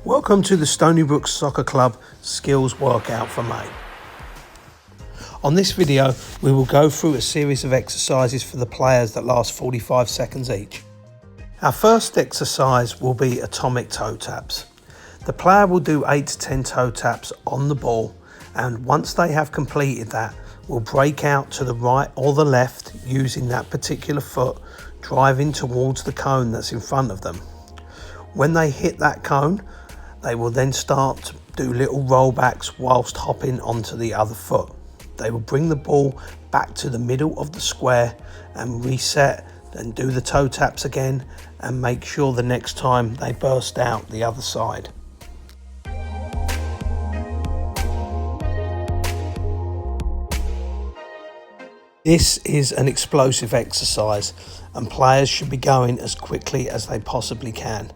Welcome to the Stony Brook Soccer Club Skills Workout for May. On this video, we will go through a series of exercises for the players that last 45 seconds each. Our first exercise will be atomic toe taps. The player will do 8 to 10 toe taps on the ball, and once they have completed that, will break out to the right or the left using that particular foot, driving towards the cone that's in front of them. When they hit that cone, they will then start to do little rollbacks whilst hopping onto the other foot. They will bring the ball back to the middle of the square and reset, then do the toe taps again and make sure the next time they burst out the other side. This is an explosive exercise and players should be going as quickly as they possibly can.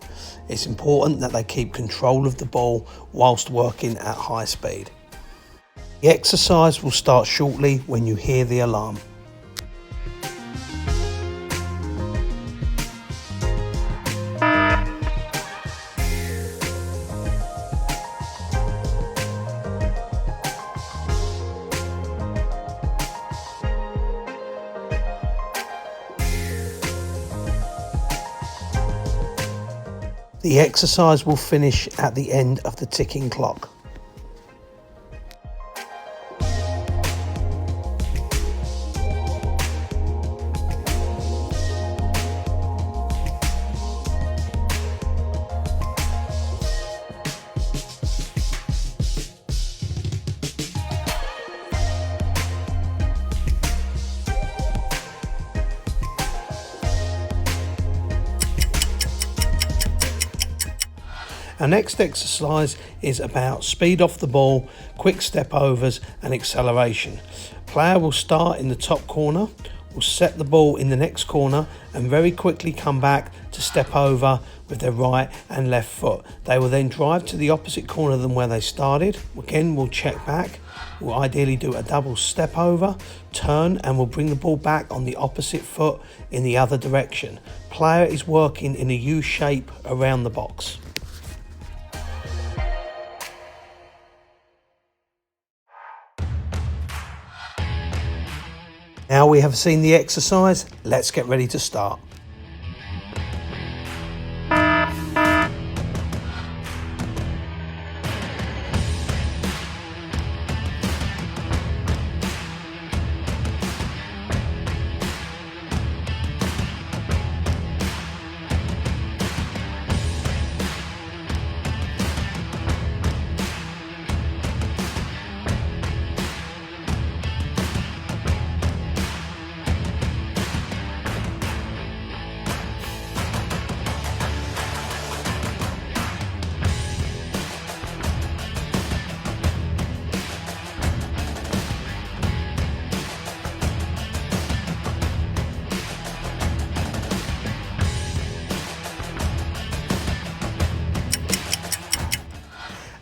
It's important that they keep control of the ball whilst working at high speed. The exercise will start shortly when you hear the alarm. The exercise will finish at the end of the ticking clock. Our next exercise is about speed off the ball, quick step overs and acceleration. Player will start in the top corner, will set the ball in the next corner and very quickly come back to step over with their right and left foot. They will then drive to the opposite corner than where they started. Again, we'll check back. We'll ideally do a double step over, turn and we'll bring the ball back on the opposite foot in the other direction. Player is working in a U shape around the box. Now we have seen the exercise, let's get ready to start.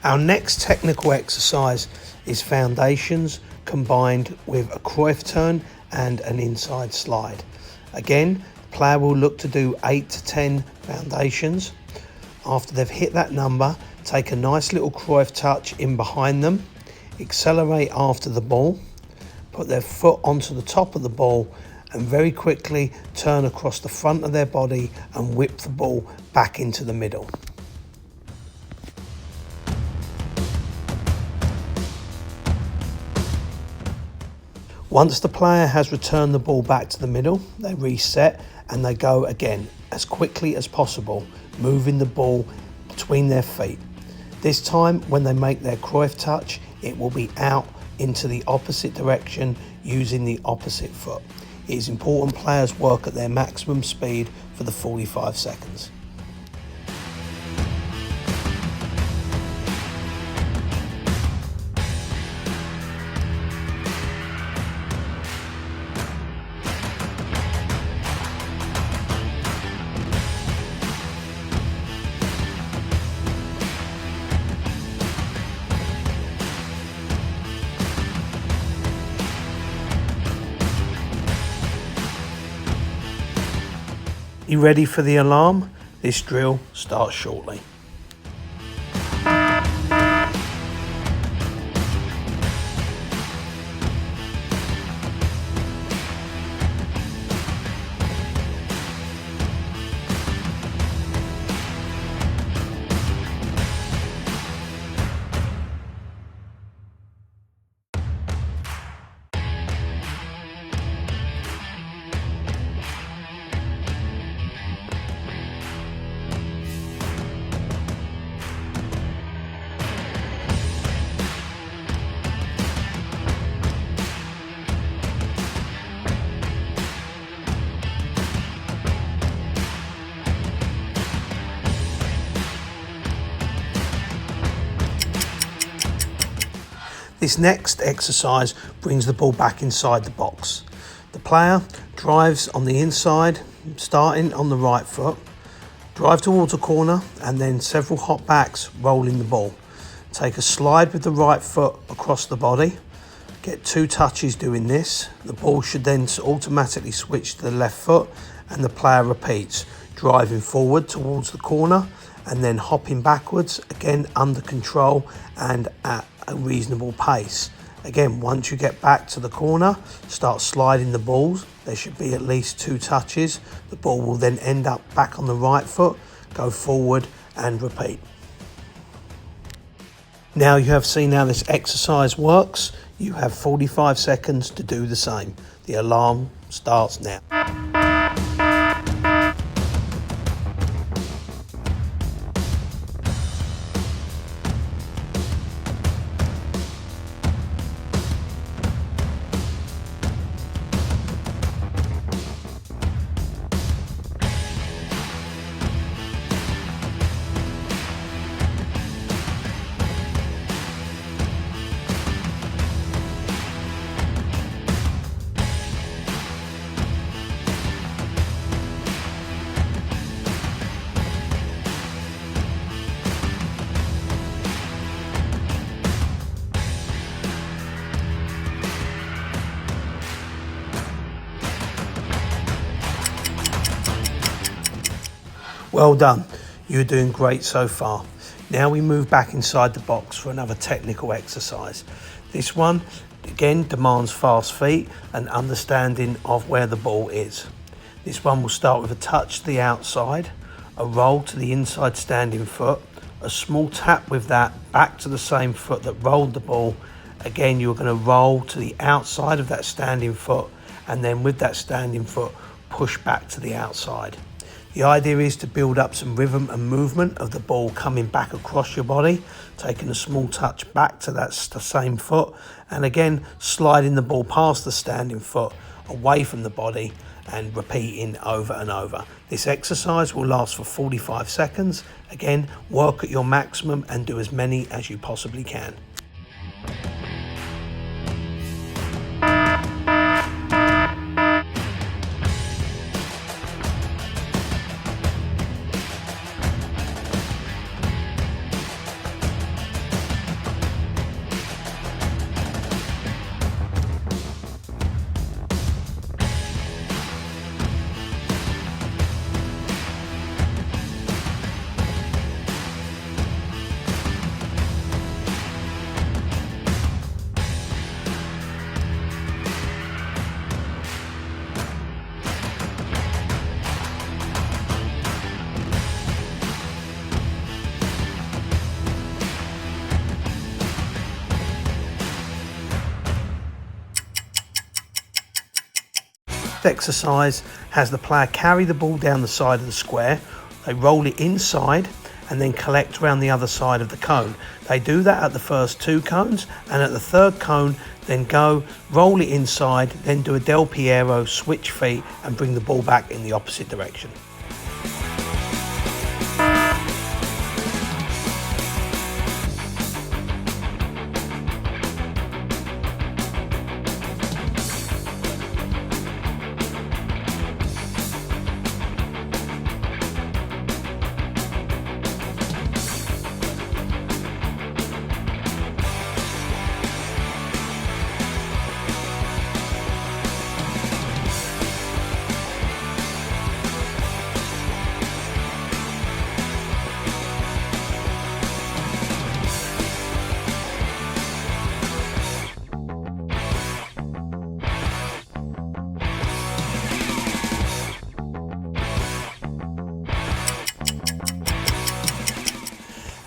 Our next technical exercise is foundations combined with a Cruyff turn and an inside slide. Again, the player will look to do 8 to 10 foundations. After they've hit that number, take a nice little Cruyff touch in behind them, accelerate after the ball, put their foot onto the top of the ball and very quickly turn across the front of their body and whip the ball back into the middle. Once the player has returned the ball back to the middle, they reset and they go again as quickly as possible, moving the ball between their feet. This time, when they make their Cruyff touch, it will be out into the opposite direction using the opposite foot. It is important players work at their maximum speed for the 45 seconds. You ready for the alarm? This drill starts shortly. This next exercise brings the ball back inside the box. The player drives on the inside, starting on the right foot, drive towards a corner and then several hop backs rolling the ball. Take a slide with the right foot across the body, get 2 touches doing this. The ball should then automatically switch to the left foot and the player repeats, driving forward towards the corner and then hopping backwards, again under control and at a reasonable pace. Again, once you get back to the corner, start sliding the balls. There should be at least 2 touches. The ball will then end up back on the right foot, go forward and repeat. Now you have seen how this exercise works. You have 45 seconds to do the same. The alarm starts now. Well done, you're doing great so far. Now we move back inside the box for another technical exercise. This one, again, demands fast feet and understanding of where the ball is. This one will start with a touch to the outside, a roll to the inside standing foot, a small tap with that back to the same foot that rolled the ball. Again, you're going to roll to the outside of that standing foot and then with that standing foot, push back to the outside. The idea is to build up some rhythm and movement of the ball coming back across your body, taking a small touch back to the same foot, and again sliding the ball past the standing foot, away from the body, and repeating over and over. This exercise will last for 45 seconds. Again, work at your maximum and do as many as you possibly can. Exercise has the player carry the ball down the side of the square. They roll it inside and then collect around the other side of the cone. They do that at the first 2 cones, and at the 3rd cone then go roll it inside, then do a del Piero, switch feet and bring the ball back in the opposite direction.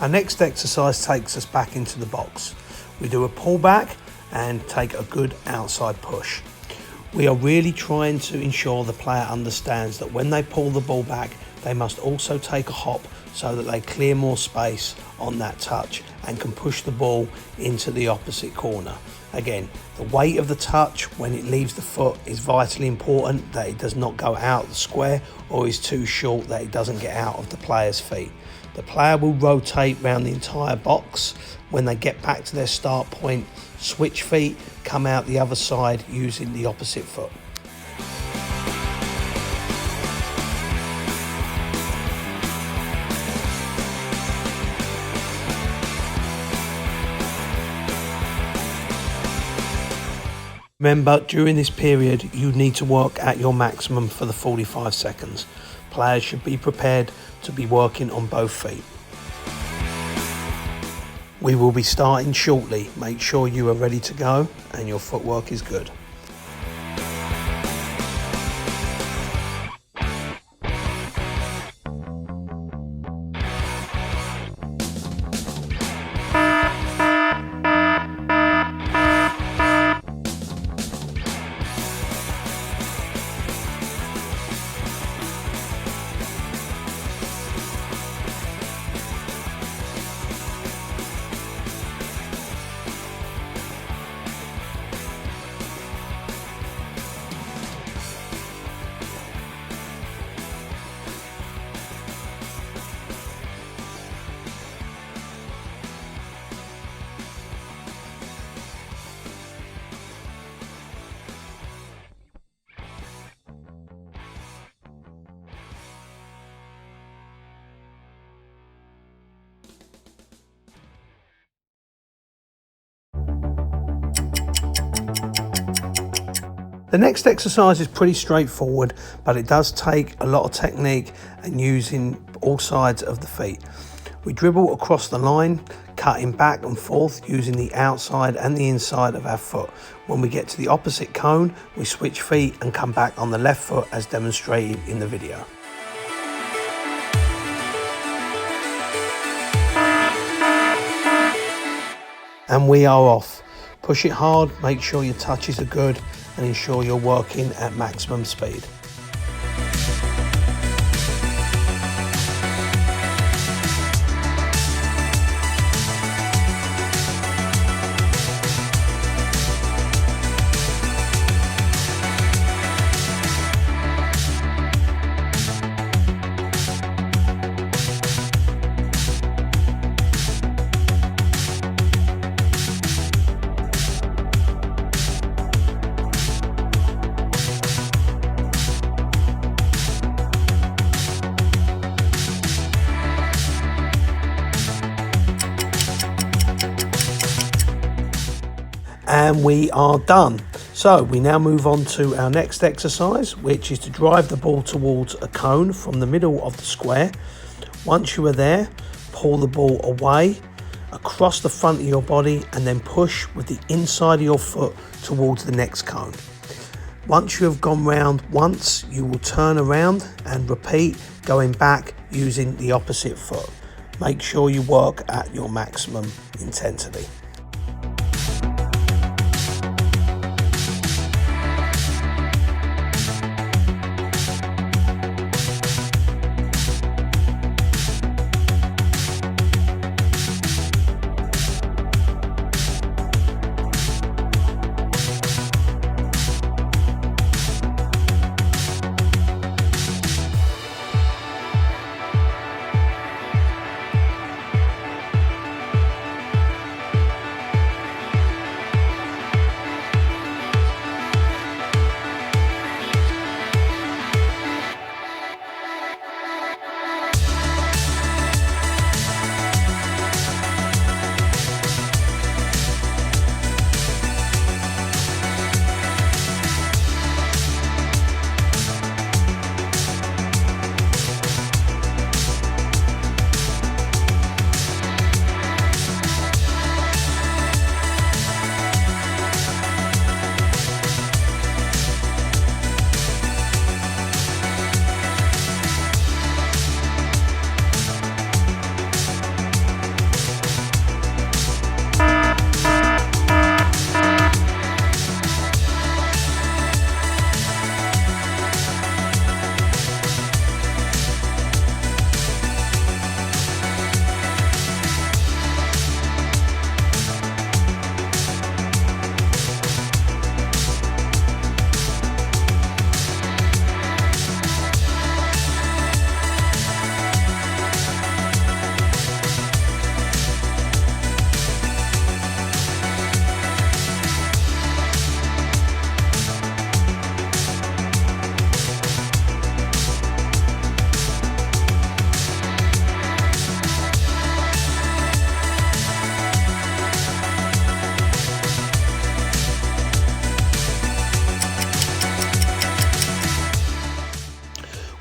Our next exercise takes us back into the box. We do a pullback and take a good outside push. We are really trying to ensure the player understands that when they pull the ball back, they must also take a hop so that they clear more space on that touch and can push the ball into the opposite corner. Again, the weight of the touch when it leaves the foot is vitally important, that it does not go out of the square or is too short that it doesn't get out of the player's feet. The player will rotate around the entire box. When they get back to their start point, switch feet, come out the other side using the opposite foot. Remember, during this period, you need to work at your maximum for the 45 seconds. Players should be prepared to be working on both feet. We will be starting shortly. Make sure you are ready to go and your footwork is good. The next exercise is pretty straightforward, but it does take a lot of technique and using all sides of the feet. We dribble across the line, cutting back and forth using the outside and the inside of our foot. When we get to the opposite cone, we switch feet and come back on the left foot as demonstrated in the video. And we are off. Push it hard, make sure your touches are good, and ensure you're working at maximum speed. And we are done. So we now move on to our next exercise, which is to drive the ball towards a cone from the middle of the square. Once you are there, pull the ball away across the front of your body and then push with the inside of your foot towards the next cone. Once you have gone round once, you will turn around and repeat, going back using the opposite foot. Make sure you work at your maximum intensity.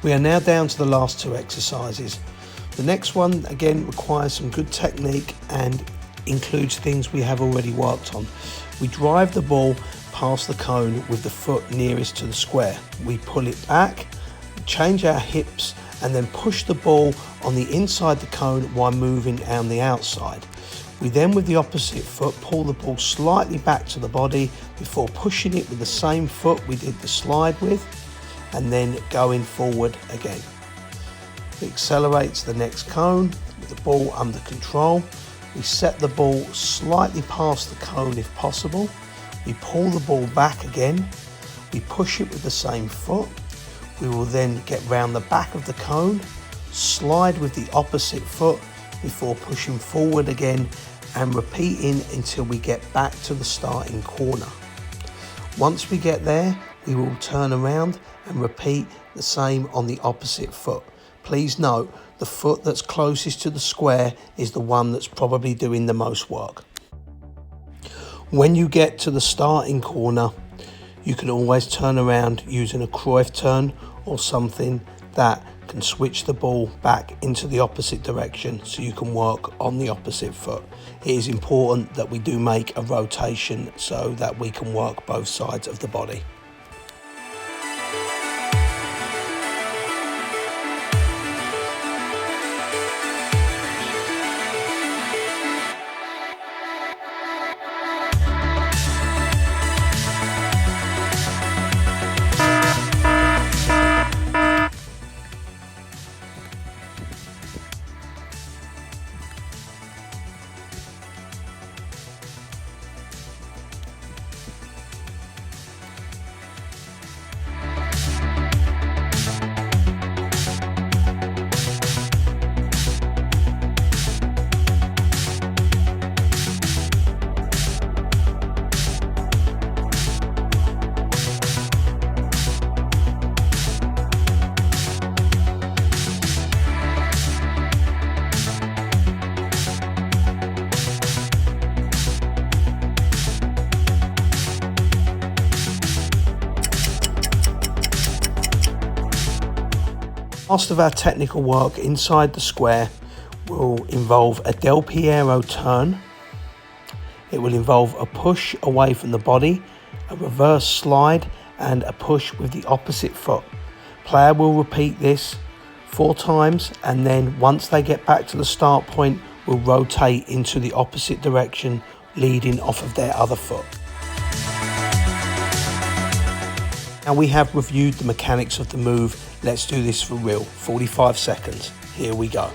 We are now down to the last two exercises. The next one again requires some good technique and includes things we have already worked on. We drive the ball past the cone with the foot nearest to the square. We pull it back, change our hips, and then push the ball on the inside the cone while moving on the outside. We then, with the opposite foot, pull the ball slightly back to the body before pushing it with the same foot we did the slide with, and then going forward again. We accelerate to the next cone with the ball under control. We set the ball slightly past the cone if possible. We pull the ball back again. We push it with the same foot. We will then get round the back of the cone, slide with the opposite foot before pushing forward again and repeating until we get back to the starting corner. Once we get there, we will turn around and repeat the same on the opposite foot. Please note, the foot that's closest to the square is the one that's probably doing the most work. When you get to the starting corner, you can always turn around using a Cruyff turn or something that can switch the ball back into the opposite direction so you can work on the opposite foot. It is important that we do make a rotation so that we can work both sides of the body. Most of our technical work inside the square will involve a del Piero turn. It will involve a push away from the body, a reverse slide, and a push with the opposite foot. Player will repeat this 4 times, and then once they get back to the start point, will rotate into the opposite direction, leading off of their other foot. Now we have reviewed the mechanics of the move. Let's do this for real. 45 seconds. Here we go.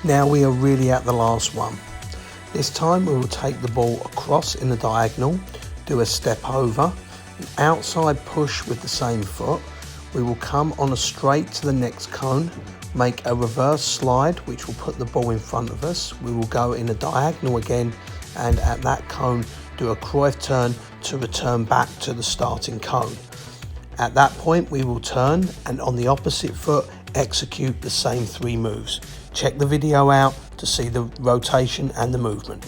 Now we are really at the last one. This time we will take the ball across in a diagonal, do a step over, an outside push with the same foot. We will come on a straight to the next cone, make a reverse slide which will put the ball in front of us. We will go in a diagonal again, and at that cone do a Cruyff turn to return back to the starting cone. At that point we will turn and on the opposite foot execute the same 3 moves. Check the video out to see the rotation and the movement.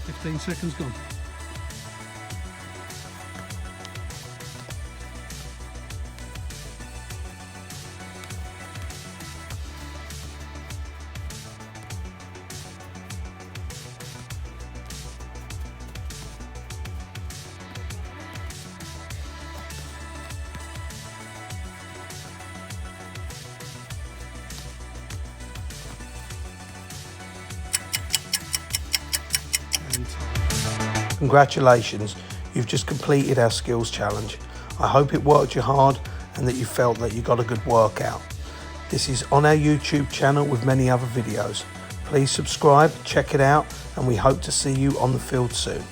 "15 seconds gone." Congratulations, you've just completed our skills challenge. I hope it worked you hard and that you felt that you got a good workout. This is on our YouTube channel with many other videos. Please subscribe, check it out, and we hope to see you on the field soon.